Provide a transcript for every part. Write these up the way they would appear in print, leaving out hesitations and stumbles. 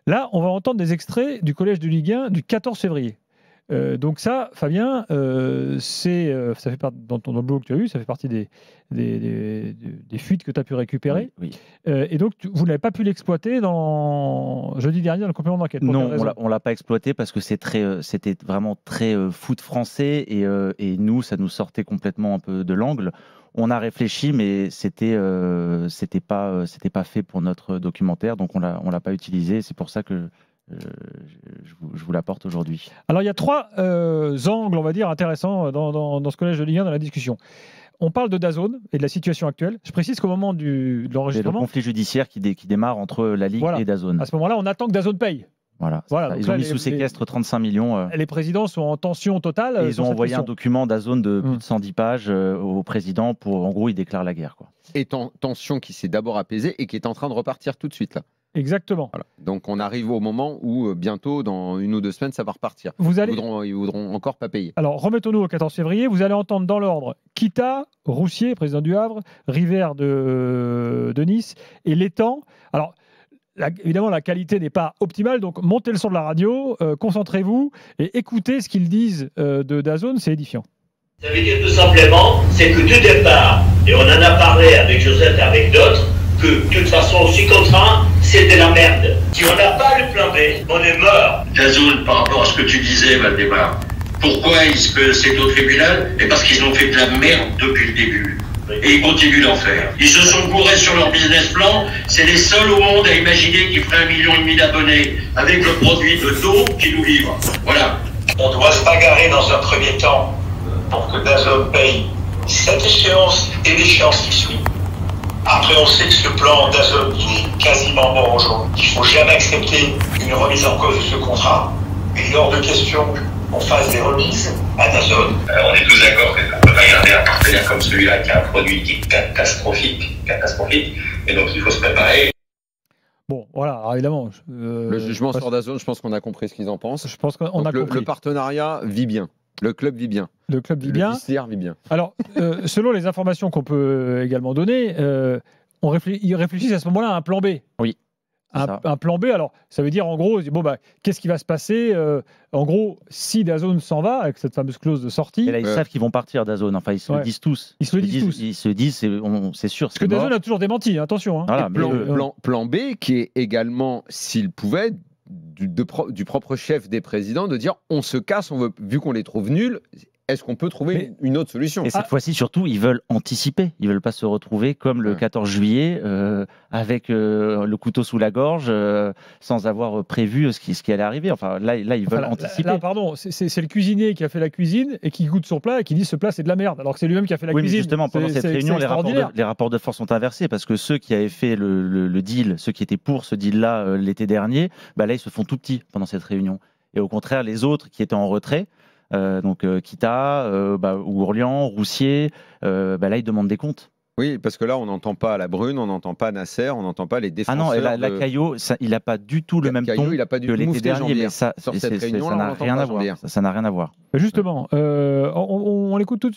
Là, on va entendre des extraits du collège de Ligue 1 du 14 février. Donc ça, Fabien, ça fait partie dans le blog que tu as eu, ça fait partie des fuites que tu as pu récupérer. Oui. Et donc, vous n'avez pas pu l'exploiter jeudi dernier dans le complément d'enquête. Non, on l'a pas exploité parce que c'était vraiment très foot français et nous, ça nous sortait complètement un peu de l'angle. On a réfléchi, mais c'était pas fait pour notre documentaire, donc on l'a pas utilisé. C'est pour ça que je vous l'apporte aujourd'hui. Alors, il y a 3 angles, on va dire, intéressants dans ce collège de Ligue 1, dans la discussion. On parle de DAZN et de la situation actuelle. Je précise qu'au moment de l'enregistrement... C'est le conflit judiciaire qui démarre entre la Ligue et DAZN. À ce moment-là, on attend que DAZN paye. Voilà. Ils ont mis sous séquestre 35 millions. Les présidents sont en tension totale. Et ils ont envoyé un document DAZN de plus de 110 pages au président pour, en gros, il déclare la guerre, quoi. Et tension qui s'est d'abord apaisée et qui est en train de repartir tout de suite, là. Exactement. Voilà. Donc on arrive au moment où bientôt, dans 1 ou 2 semaines, ça va repartir. Ils voudront encore pas payer. Alors remettons-nous au 14 février. Vous allez entendre dans l'ordre Kita, Roussier, président du Havre, River de Nice et Létang. Alors évidemment, la qualité n'est pas optimale, donc montez le son de la radio, concentrez-vous et écoutez ce qu'ils disent de DAZN, c'est édifiant. Ça veut dire tout simplement, c'est que du départ, et on en a parlé avec Josette et avec d'autres, que de toute façon, aussi contraint, c'était la merde. Si on n'a pas le plan B, on est mort. DAZN, par rapport à ce que tu disais, Valdemar, pourquoi c'est au tribunal? Et parce qu'ils ont fait de la merde depuis le début. Et ils continuent d'en faire. Ils se sont bourrés sur leur business plan. C'est les seuls au monde à imaginer qu'ils feraient 1,5 million d'abonnés avec le produit de dos qu'ils nous livrent. Voilà. On doit se bagarrer dans un premier temps pour que DAZN paye cette échéance et l'échéance qui suit. Après, on sait que ce plan DAZN est quasiment mort aujourd'hui. Il ne faut jamais accepter une remise en cause de ce contrat. Il est hors de question qu'on fasse des remises à DAZN. On est tous d'accord qu'on ne peut pas garder un partenaire comme celui-là qui a un produit qui est catastrophique. Et donc, il faut se préparer. Bon, voilà, alors évidemment. Le jugement sur DAZN, je pense qu'on a compris ce qu'ils en pensent. Je pense qu'on a compris. Le partenariat vit bien. Le club vit bien. Le club vit bien. Le vestiaire vit bien. Alors, selon les informations qu'on peut également donner, ils réfléchissent à ce moment-là à un plan B. Oui. Un plan B, alors ça veut dire en gros, qu'est-ce qui va se passer en gros, si DAZN s'en va avec cette fameuse clause de sortie. Et là, ils savent qu'ils vont partir DAZN. Enfin, ils se le disent tous. Ils se le disent tous. Ils se disent, c'est sûr. Parce que DAZN a toujours démenti, attention. Hein. Voilà, plan B, qui est également, s'il pouvait, du propre chef des présidents, de dire on se casse, vu qu'on les trouve nuls. Est-ce qu'on peut trouver une autre solution? Et cette fois-ci, surtout, ils veulent anticiper. Ils ne veulent pas se retrouver comme le 14 juillet, avec le couteau sous la gorge, sans avoir prévu ce qui allait arriver. Enfin, là ils veulent anticiper. Là, pardon, c'est le cuisinier qui a fait la cuisine et qui goûte son plat et qui dit ce plat, c'est de la merde. Alors que c'est lui-même qui a fait la cuisine. Mais justement, pendant cette réunion, les rapports de force sont inversés parce que ceux qui avaient fait le deal, ceux qui étaient pour ce deal-là l'été dernier, là, ils se font tout petits pendant cette réunion. Et au contraire, les autres qui étaient en retrait, donc Kita, ou Orléans, Roussier, là ils demandent des comptes. Oui, parce que là on n'entend pas la Brune, on n'entend pas Nasser, on n'entend pas les défenseurs. Ah non, et la Caillot, il n'a pas du tout le même ton que l'été dernier, mais ça n'a rien à voir. Ça n'a rien à voir. Justement, on les écoute tout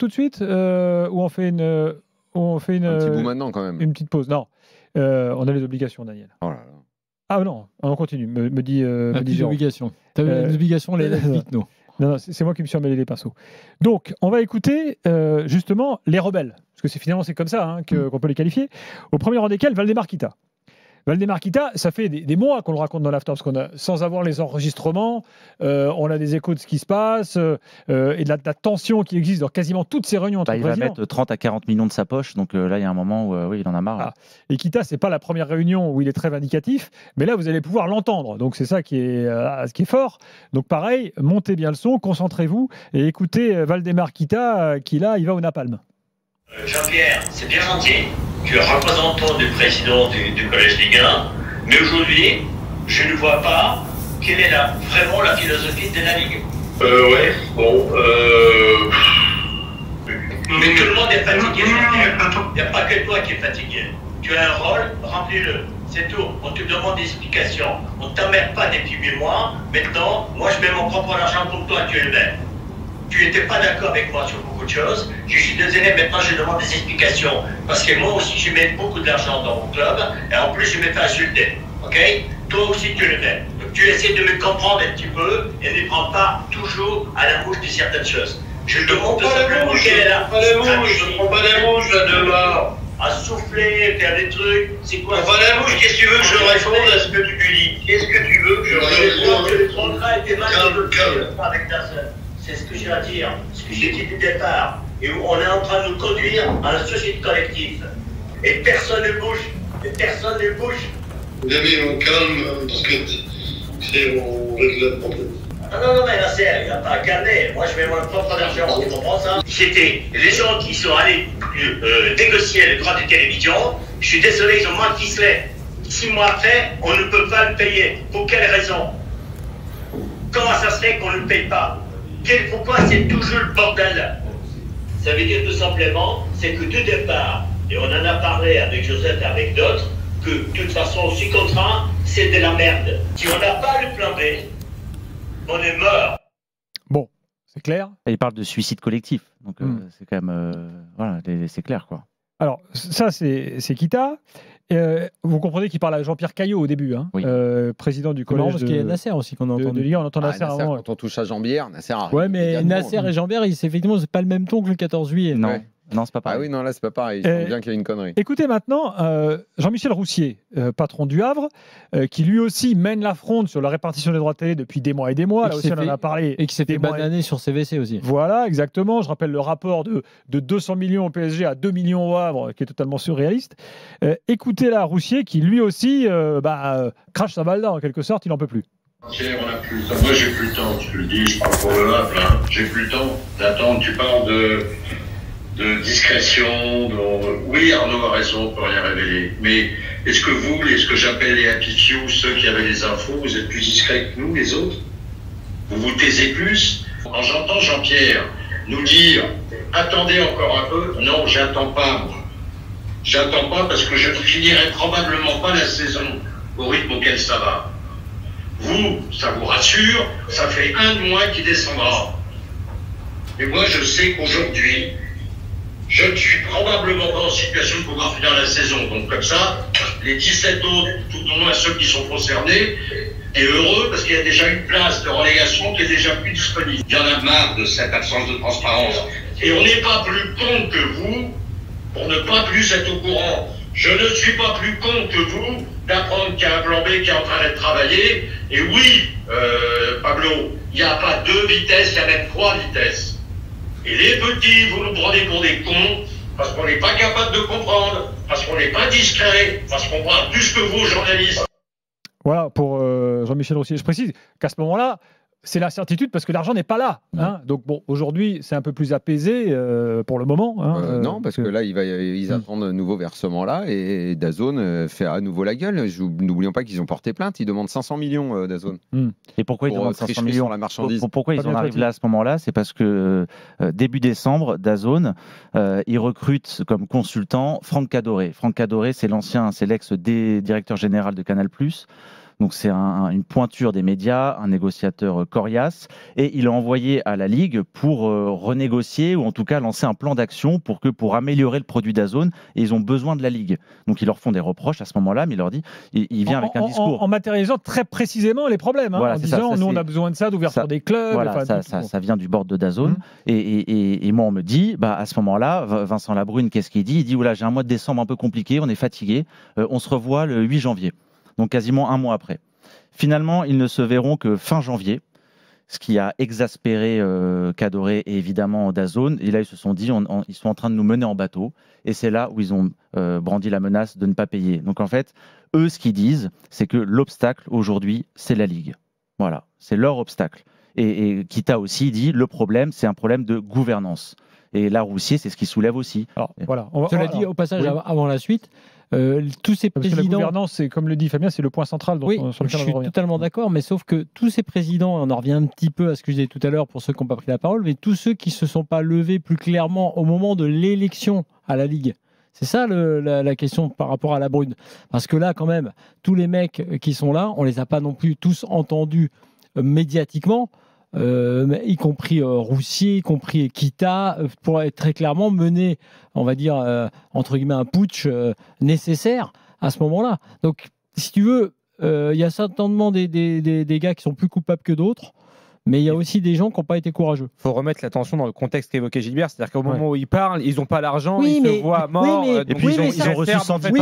de suite ou on fait une un petit bout maintenant quand même. Une petite pause. Non, on a les obligations, Daniel. Oh là là. Ah non, on continue. Me dit obligations. Tu as les obligations, les vite, non. Non, c'est moi qui me suis emmêlé les pinceaux. Donc, on va écouter justement les rebelles, parce que finalement c'est comme ça qu'on peut les qualifier. Au premier rang desquels, Valdemar Kita. Valdemar Kita, ça fait des mois qu'on le raconte dans l'after, parce qu'on a, sans avoir les enregistrements, on a des échos de ce qui se passe et de la tension qui existe dans quasiment toutes ces réunions entre présidents. Il va mettre 30 à 40 millions de sa poche, donc là il y a un moment où il en a marre. Et Kita, c'est pas la première réunion où il est très vindicatif, mais là vous allez pouvoir l'entendre, donc c'est ça qui est fort. Donc pareil, montez bien le son, concentrez-vous et écoutez Valdemar Kita qui là, il va au napalm. Jean-Pierre, c'est bien gentil. Tu es représentant du président du Collège Ligue 1, mais aujourd'hui, je ne vois pas quelle est vraiment la philosophie de la Ligue. Ouais, bon, mais tout le monde est fatigué, Jean-Pierre. Il n'y a pas que toi qui es fatigué. Tu as un rôle, remplis-le. C'est tout. On te demande des explications. On ne t'emmerde pas depuis 8 mois. Maintenant, moi, je mets mon propre argent pour toi, tu es le maire. Tu n'étais pas d'accord avec moi sur beaucoup de choses. Je suis désolé, maintenant je demande des explications. Parce que moi aussi, je mets beaucoup d'argent dans mon club. Et en plus, je me fais insulter. Ok? Toi aussi tu le fais. Donc tu essaies de me comprendre un petit peu et ne prends pas toujours à la bouche de certaines choses. Je te montre simplement quelle est la stratégie. Je prends pas la bouche là demain. À souffler, faire des trucs, c'est quoi? Prends pas la bouche, qu'est-ce que tu veux que je réponde à ce que tu dis? Qu'est-ce que tu veux que je réponde? Le contrat était mal négocié avec Dazone. C'est ce que j'ai à dire, ce que j'ai dit du départ. Et où on est en train de nous conduire à la société collective. Et personne ne bouge. Et personne ne bouge. Vous avez mon calme, parce que c'est on règle le problème. Non, mais là, il n'y a pas à calmer. Moi, je mets mon propre argent, tu comprends ça? C'était les gens qui sont allés négocier le droit de télévision. Je suis désolé, ils ont moins ficelé. 6 mois après, on ne peut pas le payer. Pour quelle raison? Comment ça se fait qu'on ne le paye pas? Pourquoi c'est toujours le bordel? Ça veut dire tout simplement, c'est que du départ, et on en a parlé avec Joseph et avec d'autres, que de toute façon, aussi contraint, c'est de la merde. Si on n'a pas le plan B, on est mort. Bon, c'est clair. Et il parle de suicide collectif, donc c'est quand même, voilà, c'est clair, quoi. Alors, ça, c'est Kita. Vous comprenez qu'il parle à Jean-Pierre Caillot au début, hein, oui. Président du collège parce qu'il y a Nasser aussi qu'on a entendu. de Ligue 1. On entend Nasser Nasser, avant. quand on touche à Jean-Pierre, Nasser arrive. Ouais, mais également. Nasser et Jean-Pierre, effectivement, c'est pas le même ton que le 14 juillet. Non, Ouais. non, c'est pas Ah pareil. oui, non, là, c'est pas pareil. Je sens bien qu'il y a une connerie. Écoutez maintenant Jean-Michel Roussier, patron du Havre, qui lui aussi mène la fronde sur la répartition des droits de télé depuis des mois et des mois. Et Là qui aussi, s'est on en fait- a parlé. Et qui s'est des fait mois bananer sur CVC aussi. Voilà, exactement. Je rappelle le rapport de 200 millions au PSG à 2 millions au Havre, qui est totalement surréaliste. Écoutez là, Roussier, qui lui aussi crache sa balle en quelque sorte, il n'en peut plus. Pierre, on n'a plus le temps. Moi, j'ai plus le temps, je te le dis, je parle pour le Havre, hein. J'ai plus le temps d'attendre. Tu parles de discrétion. Oui, Arnaud a raison, on peut rien révéler. Mais est-ce que vous, ce que j'appelle les happy few, ceux qui avaient les infos, vous êtes plus discrets que nous, les autres? Vous vous taisez plus? Quand j'entends Jean-Pierre nous dire « Attendez encore un peu », non, j'attends pas, moi. J'attends pas parce que je ne finirai probablement pas la saison au rythme auquel ça va. Vous, ça vous rassure, ça fait un de moins qui descendra. Mais moi, je sais qu'aujourd'hui, je ne suis probablement pas en situation de pouvoir finir la saison. Donc comme ça, les 17 autres, tout au moins ceux qui sont concernés, est heureux parce qu'il y a déjà une place de relégation qui est déjà plus disponible. Il y en a marre de cette absence de transparence. Et on n'est pas plus con que vous pour ne pas plus être au courant. Je ne suis pas plus con que vous d'apprendre qu'il y a un plan B qui est en train d'être travaillé. Et oui, Pablo, il n'y a pas 2 vitesses, il y a même 3 vitesses. Et les petits, vous nous prenez pour des cons parce qu'on n'est pas capable de comprendre, parce qu'on n'est pas discret, parce qu'on parle plus que vous, journalistes. Voilà, pour Jean-Michel Roussier. Je précise qu'à ce moment-là, c'est l'incertitude parce que l'argent n'est pas là. Hein. Donc bon, aujourd'hui, c'est un peu plus apaisé pour le moment. Hein, non, parce que là, ils attendent un nouveau versement là et DAZN fait à nouveau la gueule. N'oublions pas qu'ils ont porté plainte. Ils demandent 500 millions DAZN. Et pourquoi ils demandent 500 millions sur la marchandise? Pourquoi ils en arrivent là à ce moment-là? C'est parce que début décembre, DAZN, ils recrutent comme consultant Franck Cadoré. Franck Cadoré, c'est l'ex-directeur général de Canal+. Donc c'est une pointure des médias, un négociateur coriace, et il a envoyé à la Ligue pour renégocier ou en tout cas lancer un plan d'action pour améliorer le produit DAZN, et ils ont besoin de la Ligue. Donc ils leur font des reproches à ce moment-là, mais il leur dit, il vient avec un discours. En matérialisant très précisément les problèmes, Voilà, en disant nous on a besoin de ça, d'ouverture des clubs. Voilà, ça vient du board de DAZN. Et moi on me dit, à ce moment-là, Vincent Labrune, qu'est-ce qu'il dit? Il dit, oula, j'ai un mois de décembre un peu compliqué, on est fatigué, on se revoit le 8 janvier. Donc quasiment un mois après. Finalement, ils ne se verront que fin janvier, ce qui a exaspéré Cadoré et évidemment DAZN. Et là, ils se sont dit, ils sont en train de nous mener en bateau. Et c'est là où ils ont brandi la menace de ne pas payer. Donc en fait, eux, ce qu'ils disent, c'est que l'obstacle aujourd'hui, c'est la Ligue. Voilà, c'est leur obstacle. Et Kita aussi dit, le problème, c'est un problème de gouvernance. Et là, Roussier, c'est ce qu'il soulève aussi. Alors, voilà. Cela dit, au passage, avant la suite, tous ces Parce que présidents... la gouvernance, c'est, comme le dit Fabien, c'est le point central Oui, sur lequel je on suis revient. totalement d'accord, mais sauf que tous ces présidents, on en revient un petit peu à ce que je disais tout à l'heure pour ceux qui n'ont pas pris la parole, mais tous ceux qui ne se sont pas levés plus clairement au moment de l'élection à la Ligue. C'est ça la question par rapport à la Brune. Parce que là, quand même, tous les mecs qui sont là, on ne les a pas non plus tous entendus médiatiquement, y compris Roussier, y compris Kita, pour être très clairement mener, on va dire, entre guillemets, un putsch nécessaire à ce moment-là. Donc, si tu veux, il y a certainement des gars qui sont plus coupables que d'autres. Mais il y a aussi des gens qui n'ont pas été courageux. Il faut remettre l'attention dans le contexte qu'évoquait Gilbert, c'est-à-dire qu'au moment où ils parlent, ils n'ont pas l'argent, ils se voient morts, et puis ils ont reçu 100 pages.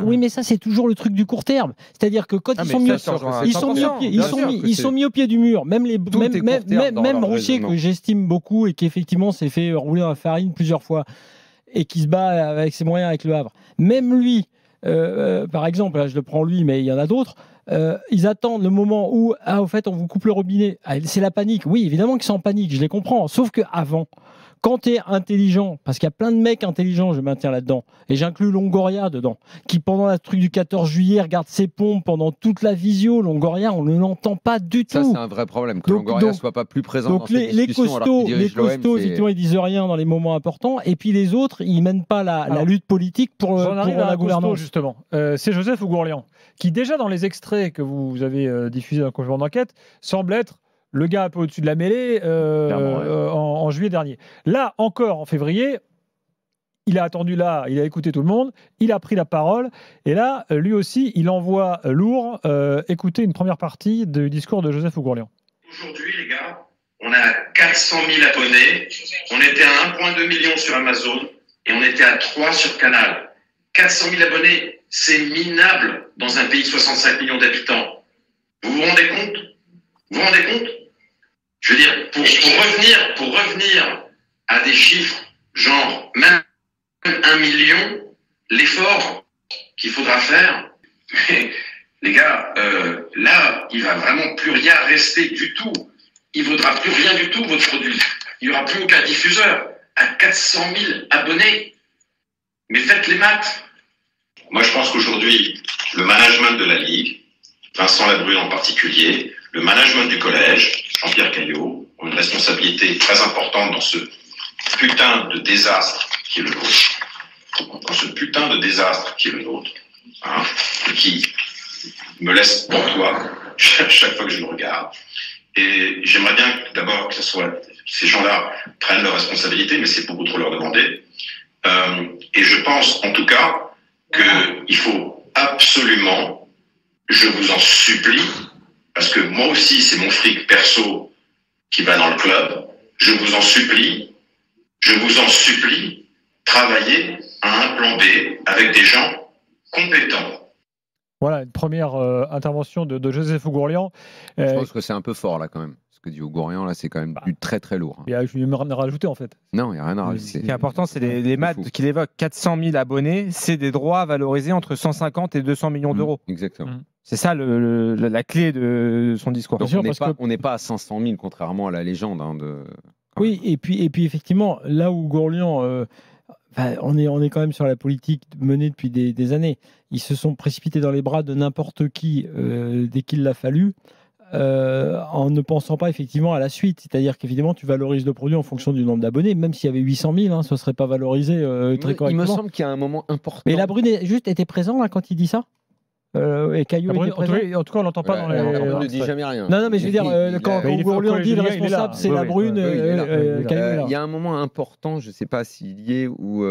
Oui, mais ça, c'est toujours le truc du court terme. C'est-à-dire que quand ils sont mis au pied du mur, même Roussier, que j'estime beaucoup et qui effectivement s'est fait rouler dans la farine plusieurs fois et qui se bat avec ses moyens avec Le Havre, même lui, par exemple, là, je le prends lui, mais il y en a d'autres. Ils attendent le moment où, au fait, on vous coupe le robinet. C'est la panique. Oui, évidemment qu'ils sont en panique, je les comprends. Sauf qu'avant, quand tu es intelligent, parce qu'il y a plein de mecs intelligents, je maintiens là-dedans, et j'inclus Longoria dedans, qui pendant le truc du 14 juillet regarde ses pompes pendant toute la visio. Longoria, on ne l'entend pas du tout. Ça, c'est un vrai problème, que Longoria ne soit pas plus présent dans ces discussions. Les costauds, effectivement, ils disent rien dans les moments importants, et puis les autres, ils mènent pas la lutte politique pour la gouvernance. Justement, c'est Joseph Ougourlian, qui déjà dans les extraits que vous avez diffusés dans le complément d'enquête, semble être le gars un peu au-dessus de la mêlée en juillet dernier. Là, encore en février, il a attendu là, il a écouté tout le monde, il a pris la parole, et là, lui aussi, il envoie lourd écouter une première partie du discours de Joseph Ougourlian. Aujourd'hui, les gars, on a 400 000 abonnés, on était à 1,2 million sur Amazon, et on était à 3 sur Canal. 400 000 abonnés, c'est minable dans un pays de 65 millions d'habitants. Vous vous rendez compte ? Vous vous rendez compte ? Je veux dire, pour revenir à des chiffres, genre même 1 million, l'effort qu'il faudra faire, les gars, là, il va vraiment plus rien rester du tout. Il ne vaudra plus rien du tout, votre produit. Il n'y aura plus aucun diffuseur. À 400 000 abonnés. Mais faites les maths. Moi, je pense qu'aujourd'hui, le management de la Ligue, Vincent Labrune en particulier, le management du collège, Jean-Pierre Caillot, ont une responsabilité très importante dans ce putain de désastre qui est le nôtre. Dans ce putain de désastre qui est le nôtre. Hein, et qui me laisse pantois chaque fois que je le regarde. Et j'aimerais bien d'abord que ces gens-là prennent leurs responsabilités, mais c'est beaucoup trop leur demander. Et je pense en tout cas qu'il faut absolument, je vous en supplie, parce que moi aussi c'est mon fric perso qui va dans le club, je vous en supplie, travailler à un plan B avec des gens compétents. Voilà, une première intervention de Joseph Ougourlian. Je pense que c'est un peu fort là quand même. Ce que dit Ougourlian là, c'est quand même du très très lourd. Il y a rien à rajouter en fait. Non, il n'y a rien à rajouter. Ce qui est important, c'est les maths qu'il évoque. 400 000 abonnés, c'est des droits valorisés entre 150 et 200 millions d'euros. Exactement. C'est ça la clé de son discours. Donc on n'est pas à 500 000 contrairement à la légende. Oui, et puis effectivement, là où Ougourlian... on est quand même sur la politique menée depuis des années. Ils se sont précipités dans les bras de n'importe qui dès qu'il l'a fallu, en ne pensant pas effectivement à la suite. C'est-à-dire qu'évidemment, tu valorises le produit en fonction du nombre d'abonnés. Même s'il y avait 800 000, ce ne serait pas valorisé très correctement. Il me semble qu'il y a un moment important. Mais Labrune était présent là, quand il dit ça et Caillot était présent. En tout cas, on l'entend pas dans les... On ne dit jamais rien. Non, mais je veux dire, quand Ougourlian dit le responsable, c'est Labrune, Caillot. Il y a un moment important, je ne sais pas s'il y est, où...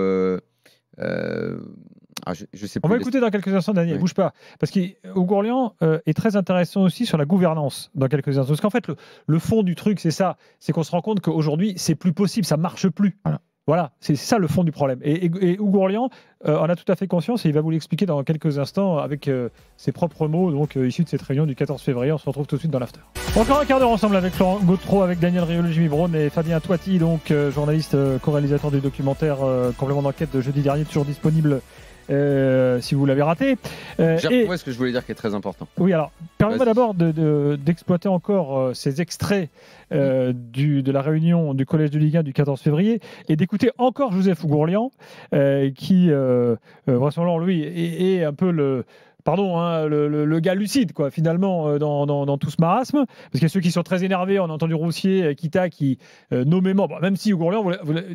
je sais on va écouter dans quelques instants, Daniel, bouge pas. Parce qu'Ougourlian est très intéressant aussi sur la gouvernance dans quelques instants. Parce qu'en fait, le fond du truc, c'est ça. C'est qu'on se rend compte qu'aujourd'hui, c'est plus possible, ça marche plus. Voilà, c'est ça le fond du problème. Et Ougourlian en a tout à fait conscience et il va vous l'expliquer dans quelques instants avec ses propres mots, donc issus de cette réunion du 14 février. On se retrouve tout de suite dans l'after. Encore un quart d'heure ensemble avec Florent Gautreau, avec Daniel Riolo, Jimmy Braun et Fabien Toiti, donc journaliste, co-réalisateur du documentaire Complément d'enquête de jeudi dernier, toujours disponible. Si vous l'avez raté. J'ai retrouvé ce que je voulais dire qui est très important. Oui, alors, permettez-moi d'abord d'exploiter encore ces extraits de la réunion du Collège de Ligue 1 du 14 février et d'écouter encore Joseph Ougourlian qui, vraisemblablement, lui, est un peu le gars lucide, quoi, finalement, dans tout ce marasme. Parce qu'il y a ceux qui sont très énervés. On a entendu Roussier, Kita, qui nommément, même si Ougourlian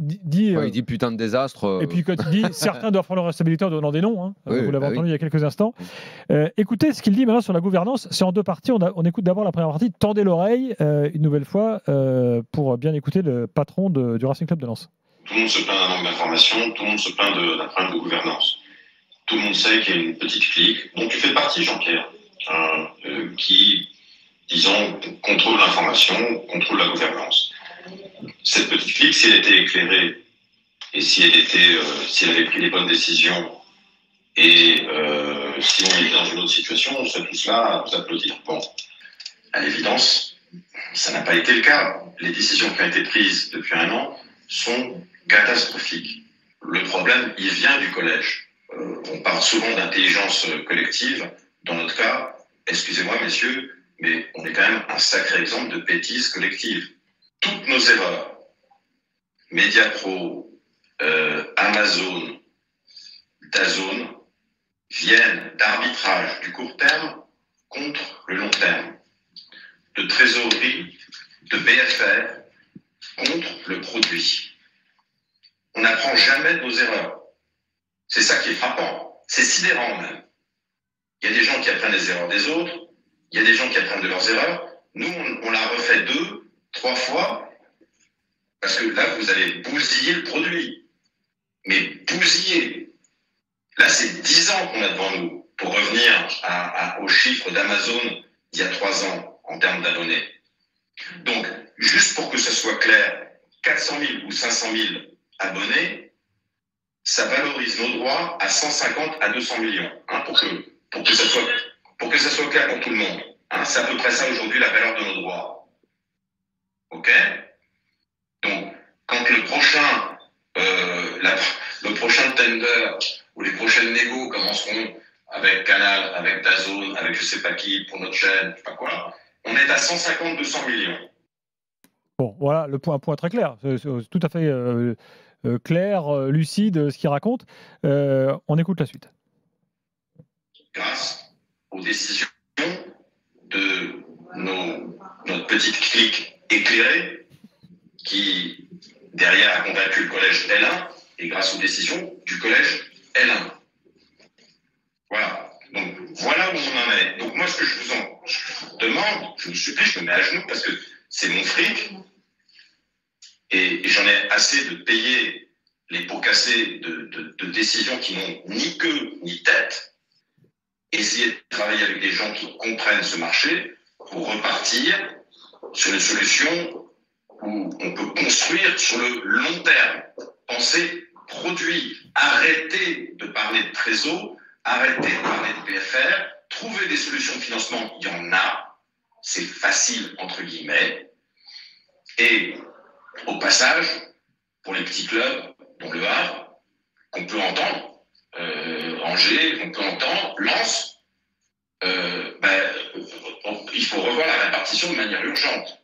dit... il dit putain de désastre. Et puis quand il dit certains doivent prendre leur responsabilité en donnant des noms, vous l'avez entendu il y a quelques instants. Écoutez ce qu'il dit maintenant sur la gouvernance. C'est en deux parties. On écoute d'abord la première partie. Tendez l'oreille, une nouvelle fois, pour bien écouter le patron du Racing Club de Lens. Tout le monde se plaint d'un manque d'information, tout le monde se plaint d'un problème de gouvernance. tout le monde sait qu'il y a une petite clique dont tu fais partie, Jean-Pierre, hein, qui, disons, contrôle l'information, contrôle la gouvernance. Cette petite clique, si elle était éclairée et si elle avait pris les bonnes décisions et si on était dans une autre situation, on serait tous là à vous applaudir. Bon, à l'évidence, ça n'a pas été le cas. Les décisions qui ont été prises depuis 1 an sont catastrophiques. Le problème, il vient du collège. On parle souvent d'intelligence collective. Dans notre cas, excusez-moi messieurs, mais on est quand même un sacré exemple de bêtise collective. Toutes nos erreurs, Mediapro, Amazon, DAZN, viennent d'arbitrage du court terme contre le long terme, de trésorerie, de BFR contre le produit. On n'apprend jamais de nos erreurs. C'est ça qui est frappant. C'est sidérant même. Il y a des gens qui apprennent les erreurs des autres, il y a des gens qui apprennent de leurs erreurs. Nous, on l'a refait 2, 3 fois, parce que là, vous avez bousillé le produit. Mais bousillé. Là, c'est 10 ans qu'on a devant nous pour revenir aux chiffres d'Amazon d'il y a 3 ans en termes d'abonnés. Donc, juste pour que ce soit clair, 400 000 ou 500 000 abonnés, ça valorise nos droits à 150 à 200 millions, hein, pour que ça soit clair pour tout le monde. Hein, c'est à peu près ça aujourd'hui la valeur de nos droits. Ok ? Donc, quand le prochain tender ou les prochaines négos commenceront avec Canal, avec DAZN, avec je sais pas qui, pour notre chaîne, je sais pas quoi, on est à 150-200 millions. Bon, voilà, un point très clair. C'est tout à fait clair, lucide, ce qu'il raconte. On écoute la suite. Grâce aux décisions de notre petite clique éclairée qui, derrière, a convaincu le collège L1 et grâce aux décisions du collège L1. Voilà. Donc, voilà où on en est. Donc, moi, ce que je vous demande, je vous supplie, je me mets à genoux parce que c'est mon fric et j'en ai assez de payer les pots cassés de décisions qui n'ont ni queue ni tête. Essayer de travailler avec des gens qui comprennent ce marché pour repartir sur une solution où on peut construire sur le long terme. Penser produit. Arrêtez de parler de trésor, arrêtez de parler de PFR, trouver des solutions de financement, il y en a, c'est facile entre guillemets. Et au passage, pour les petits clubs, dont le Havre, qu'on peut entendre, Angers, qu'on peut entendre, Lens, il faut revoir la répartition de manière urgente.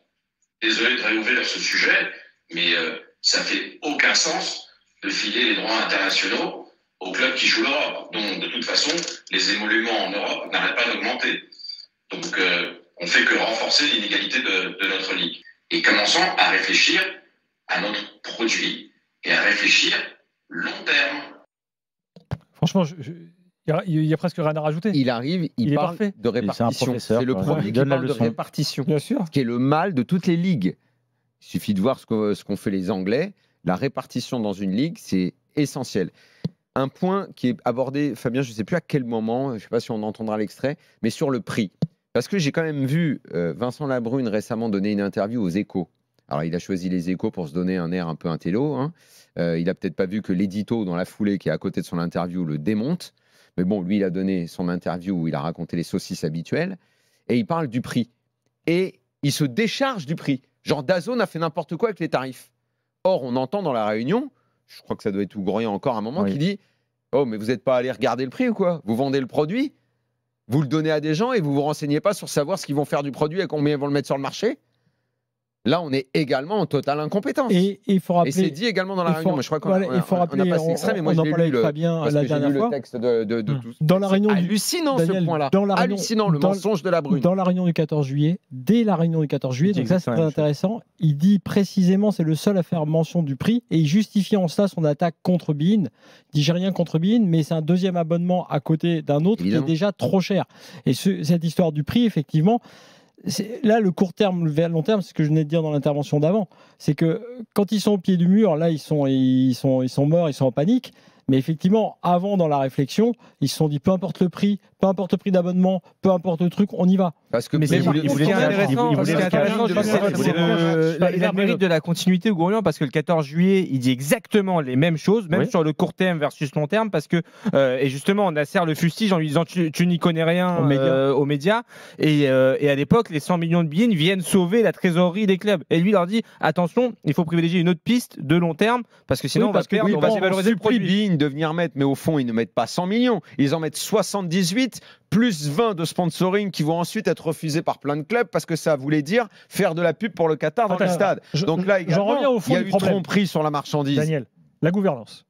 Désolé de réouvrir ce sujet, mais ça fait aucun sens de filer les droits internationaux aux clubs qui jouent l'Europe, dont de toute façon les émoluments en Europe n'arrêtent pas d'augmenter. Donc on fait que renforcer l'inégalité de notre ligue. Et commençons à réfléchir à notre produit et à réfléchir long terme. Franchement, il y a presque rien à rajouter. Il arrive, il parle parfait. de répartition. C'est le premier qui parle de répartition. Bien sûr. Ce qui est le mal de toutes les ligues. Il suffit de voir ce qu'ont fait les Anglais. La répartition dans une ligue, c'est essentiel. Un point qui est abordé, Fabien, je ne sais plus à quel moment, je ne sais pas si on entendra l'extrait, mais sur le prix. Parce que j'ai quand même vu Vincent Labrune récemment donner une interview aux Échos. Alors, il a choisi les Échos pour se donner un air un peu intello. Hein. Il n'a peut-être pas vu que l'édito, dans la foulée, qui est à côté de son interview, le démonte. Mais bon, lui, il a donné son interview où il a raconté les saucisses habituelles. Et il parle du prix. Et il se décharge du prix. Genre, DAZN a fait n'importe quoi avec les tarifs. Or, on entend dans la réunion, je crois que ça doit être Ougroyan encore à un moment, qui dit « Oh, mais vous n'êtes pas allé regarder le prix ou quoi? Vous vendez le produit, vous le donnez à des gens et vous ne vous renseignez pas sur savoir ce qu'ils vont faire du produit et combien ils vont le mettre sur le marché ?» Là, on est également en totale incompétence. Et il faut rappeler. Et c'est dit également dans la réunion. Mais je crois qu'on il faut rappeler, on a passé l'extrait, mais moi je l'ai lu Fabien la dernière fois. Le texte de tout. Dans la réunion hallucinant Daniel, ce point-là. dans la réunion, Hallucinant le mensonge de Labrune. Dans la réunion du 14 juillet, dès la réunion du 14 juillet, donc ça c'est très intéressant. Il dit précisément, c'est le seul à faire mention du prix et il justifie en cela son attaque contre Bein. Il dit j'ai rien contre Bein, mais c'est un deuxième abonnement à côté d'un autre qui est déjà trop cher. Et cette histoire du prix, effectivement. Là, le court terme, le long terme, c'est ce que je venais de dire dans l'intervention d'avant. C'est que quand ils sont au pied du mur, là, ils sont morts, ils sont en panique. Mais effectivement, avant, dans la réflexion, ils se sont dit peu importe le prix d'abonnement, peu importe le truc, on y va. Parce que Mais mais ce qui est intéressant, il ce qui est intéressant, je pense, il a le mérite de la continuité, Gourian, parce que le 14 juillet, il dit exactement les mêmes choses, même sur le court terme versus long terme, parce que, et justement, Nasser le fustige en lui disant tu n'y connais rien aux médias, et à l'époque, les 100 millions de billets viennent sauver la trésorerie des clubs. Et lui leur dit attention, il faut privilégier une autre piste de long terme, parce que sinon on va perdre, on va dévaloriser le produit. Bein de venir mettre, mais au fond, ils ne mettent pas 100 millions. Ils en mettent 78, plus 20 de sponsoring qui vont ensuite être refusés par plein de clubs parce que ça voulait dire faire de la pub pour le Qatar dans le stade. Donc là, j'en reviens au fond il y a du eu problème. tromperie sur la marchandise. Daniel, la gouvernance.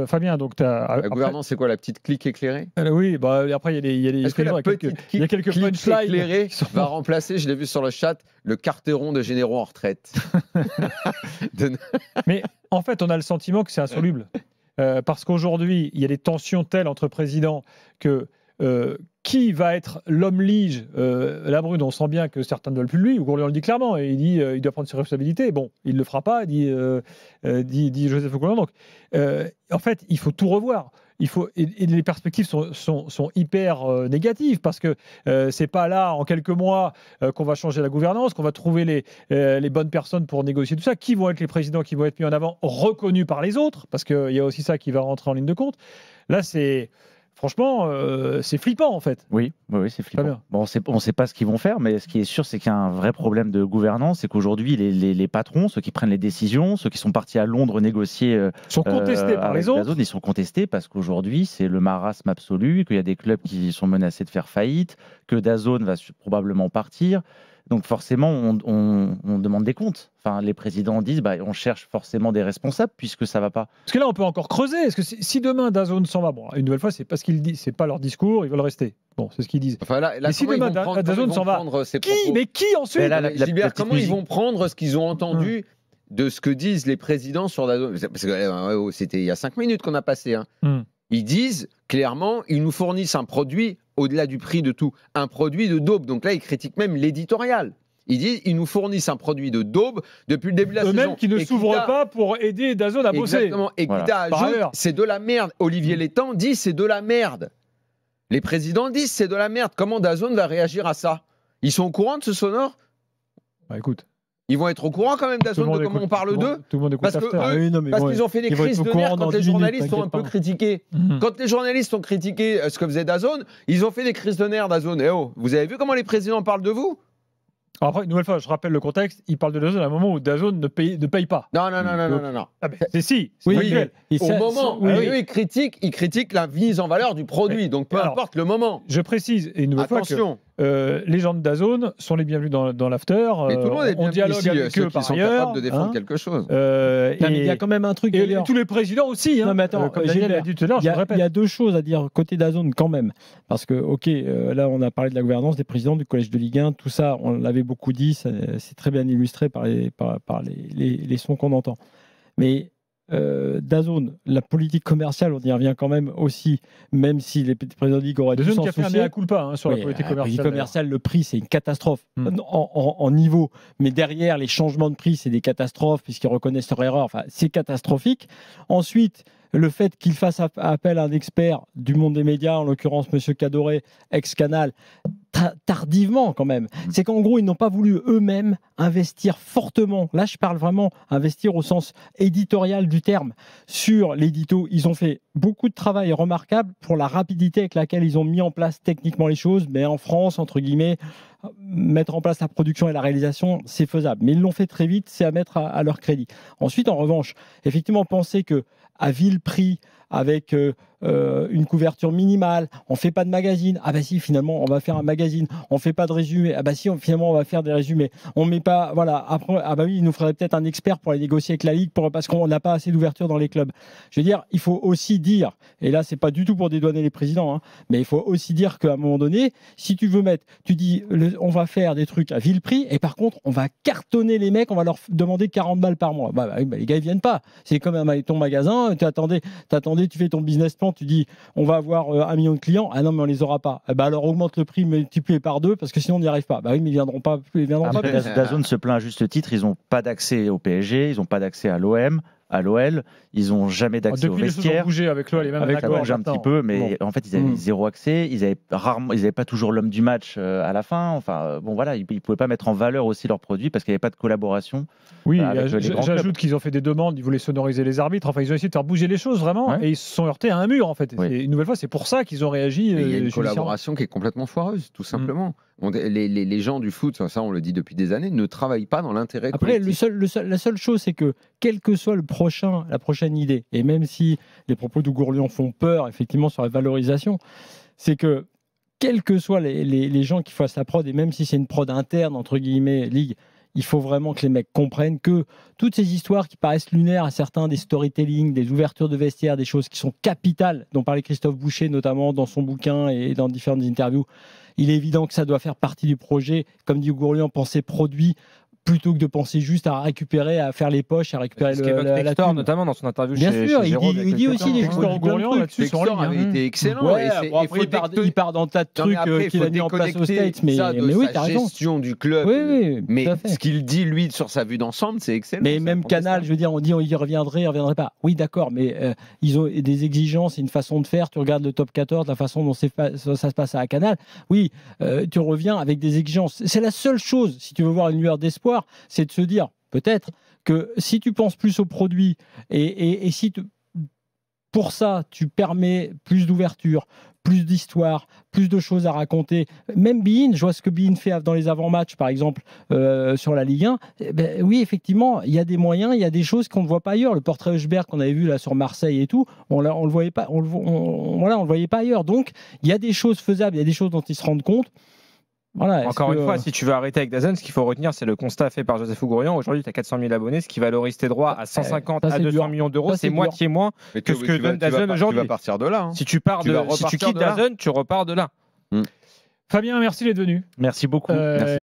Fabien, donc tu as. La gouvernance, c'est quoi, la petite clique éclairée? Oui, bah, après, il y a des Est-ce que la petite quelques clique punchlines éclairée va remplacer, je l'ai vu sur le chat, le carteron de généraux en retraite? Mais en fait, on a le sentiment que c'est insoluble. Parce qu'aujourd'hui, il y a des tensions telles entre présidents que qui va être l'homme-lige Labrune, on sent bien que certains ne veulent plus de lui, ou Gourian le dit clairement, et il dit il doit prendre ses responsabilités. Bon, il ne le fera pas, dit Joseph Gourian. Donc, en fait, il faut tout revoir. Et les perspectives sont hyper négatives parce que c'est pas là en quelques mois qu'on va changer la gouvernance, qu'on va trouver les bonnes personnes pour négocier tout ça. Qui vont être les présidents qui vont être mis en avant, reconnus par les autres, parce qu'il y a aussi ça qui va rentrer en ligne de compte. Là, franchement, c'est flippant en fait. Oui, c'est flippant. Bon, on ne sait pas ce qu'ils vont faire, mais ce qui est sûr, c'est qu'il y a un vrai problème de gouvernance. C'est qu'aujourd'hui, les patrons, ceux qui prennent les décisions, ceux qui sont partis à Londres négocier, sont contestés par les autres. Ils sont contestés parce qu'aujourd'hui, c'est le marasme absolu, qu'il y a des clubs qui sont menacés de faire faillite, que DAZN va probablement partir. Donc forcément, on demande des comptes. Enfin, les présidents disent, on cherche forcément des responsables puisque ça va pas. Parce que là, on peut encore creuser. Est-ce que si demain DAZN s'en va, bon, une nouvelle fois, c'est pas ce qu'ils disent, c'est pas leur discours, ils veulent rester. Bon, c'est ce qu'ils disent. Enfin, là, et si demain DAZN s'en va, qui ensuite? Comment ils vont prendre ce qu'ils ont entendu de ce que disent les présidents sur DAZN? Parce que c'était il y a 5 minutes qu'on a passé. Ils disent clairement, ils nous fournissent un produit au-delà du prix de tout, un produit de daube. Donc là, ils critiquent même l'éditorial. Ils disent, ils nous fournissent un produit de daube depuis le début de la saison. Eux-mêmes qui ne s'ouvrent pas pour aider DAZN à bosser. Exactement. Et Guida ajoute, c'est de la merde. Olivier Létang dit, c'est de la merde. Les présidents disent, c'est de la merde. Comment DAZN va réagir à ça? Ils sont au courant de ce sonore? Écoute. Ils vont être au courant quand même d'AZN de comment on parle d'eux? Tout le monde écoute parce qu'ils ont fait des crises de nerfs quand les journalistes sont un peu critiqués. Quand les journalistes ont critiqué ce que faisait DAZN, ils ont fait des crises de nerfs DAZN. Eh oh, vous avez vu comment les présidents parlent de vous? Alors après, une nouvelle fois, je rappelle le contexte, ils parlent de DAZN à un moment où DAZN ne paye pas. Non. Ah ben, c'est au moment où eux, ils critiquent la mise en valeur du produit. Donc peu importe le moment. Je précise, et une nouvelle fois, que les gens de DAZN sont les bienvenus dans l'after. Mais tout le monde est on dialogue ici, avec ceux eux qui par sont ailleurs. capables de défendre quelque chose. Il y a quand même un truc. Et tous les présidents aussi. Non, mais attends, comme Daniel a dit tout à l'heure, je le répète. Il y a deux choses à dire côté DAZN quand même. Parce que, là, on a parlé de la gouvernance, des présidents du collège de Ligue 1, tout ça, on l'avait beaucoup dit, c'est très bien illustré par les sons qu'on entend. Mais DAZN, la politique commerciale, on y revient quand même aussi, même si les présidents de Ligue auraient dû s'en soucier. DAZN qui a fait un mea culpa sur la politique commerciale. La politique commerciale, le prix, c'est une catastrophe en niveau. Mais derrière, les changements de prix, c'est des catastrophes puisqu'ils reconnaissent leur erreur. Enfin, c'est catastrophique. Ensuite, le fait qu'ils fassent appel à un expert du monde des médias, en l'occurrence M. Cadoré, ex-Canal, tardivement quand même. C'est qu'en gros, ils n'ont pas voulu eux-mêmes investir fortement. Là, je parle vraiment investir au sens éditorial du terme sur l'édito. Ils ont fait beaucoup de travail remarquable pour la rapidité avec laquelle ils ont mis en place techniquement les choses. Mais en France, entre guillemets, mettre en place la production et la réalisation, c'est faisable. Mais ils l'ont fait très vite, c'est à mettre à leur crédit. Ensuite, en revanche, effectivement, penser que à vil prix, avec une couverture minimale, on fait pas de magazine. Ah bah si, finalement, on va faire un magazine. On fait pas de résumé. Ah bah si, finalement, on va faire des résumés. On met pas, voilà. Après, ah bah oui, il nous faudrait peut-être un expert pour aller négocier avec la Ligue parce qu'on n'a pas assez d'ouverture dans les clubs. Je veux dire, il faut aussi dire, et là, c'est pas du tout pour dédouaner les présidents, mais il faut aussi dire qu'à un moment donné, si tu veux tu dis, on va faire des trucs à vil prix, et par contre, on va cartonner les mecs, on va leur demander 40 balles par mois. Les gars, ils viennent pas. C'est comme ton magasin, t'attendais, tu fais ton business plan, tu dis on va avoir 1 million de clients, ah non mais on les aura pas, alors augmente le prix multiplié par 2 parce que sinon on n'y arrive pas. Oui, mais ils viendront pas. DAZN se plaint à juste titre, ils n'ont pas d'accès au PSG, ils n'ont pas d'accès à l'OM, à l'OL. Ils n'ont jamais d'accès au Depuis, les choses ont vestiaire. bougé avec l'OL, les mêmes Ça accords. bouge un petit peu, mais en fait, ils avaient zéro accès. Ils n'avaient pas toujours l'homme du match à la fin. Enfin, bon, voilà, ils ne pouvaient pas mettre en valeur aussi leurs produits parce qu'il n'y avait pas de collaboration. Oui, avec les grands clubs. j'ajoute qu'ils ont fait des demandes, ils voulaient sonoriser les arbitres. Enfin, ils ont essayé de faire bouger les choses vraiment, Ouais. et ils se sont heurtés à un mur en fait. Oui. Et une nouvelle fois, c'est pour ça qu'ils ont réagi. Il y a une judiciairement. collaboration qui est complètement foireuse, tout simplement. Les gens du foot, ça on le dit depuis des années, ne travaillent pas dans l'intérêt Après, collectif. la seule chose, c'est que quelle que soit la prochaine idée, et même si les propos de Gourlian font peur, effectivement, sur la valorisation, c'est que quels que soient les gens qui fassent la prod, et même si c'est une prod interne, entre guillemets, ligue, il faut vraiment que les mecs comprennent que toutes ces histoires qui paraissent lunaires à certains, des storytelling, des ouvertures de vestiaires, des choses qui sont capitales, dont parlait Christophe Boucher notamment dans son bouquin et dans différentes interviews, il est évident que ça doit faire partie du projet. Comme dit Gourlian, penser produit plutôt que de penser juste à récupérer, à faire les poches, à récupérer Ce qu'évoque la Textor, thune. notamment dans son interview Bien chez sûr, Jérôme, il dit aussi des Textor, Gourlian, là-dessus, sont en Textor ligne, avait été excellent. Ouais, et bon, après, il part dans le tas de Non, mais trucs après, qu'il faut a mis en place aux déconnecter States, mais ça de oui, sa t'as raison. gestion du club. Oui, oui, mais tout à fait. ce qu'il dit, lui, sur sa vue d'ensemble, c'est excellent. Mais c'est même incontestable. Canal, je veux dire, on dit on y reviendrait pas. Oui, d'accord, mais ils ont des exigences et une façon de faire. Tu regardes le top 14, la façon dont ça se passe à Canal. Oui, tu reviens avec des exigences. C'est la seule chose, si tu veux voir une lueur d'espoir, c'est de se dire, peut-être, que si tu penses plus au produit et si pour ça, tu permets plus d'ouverture, plus d'histoire, plus de choses à raconter. Même Bein, je vois ce que Bein fait dans les avant-matchs, par exemple, sur la Ligue 1. Ben, oui, effectivement, il y a des moyens, il y a des choses qu'on ne voit pas ailleurs. Le portrait Huchberg qu'on avait vu là sur Marseille et tout, on le voyait pas, on le voyait pas ailleurs. Donc, il y a des choses faisables, il y a des choses dont ils se rendent compte. Voilà, Encore une fois, si tu veux arrêter avec DAZN, ce qu'il faut retenir, c'est le constat fait par Joseph Gourlian. Aujourd'hui, tu as 400 000 abonnés, ce qui valorise tes droits à 150 à 200 millions d'euros. C'est moitié moins que ce que donne DAZN aujourd'hui. Tu vas partir de là. Hein. Si tu quittes DAZN, tu repars de là. Fabien, merci d'être venu. Merci beaucoup. Merci.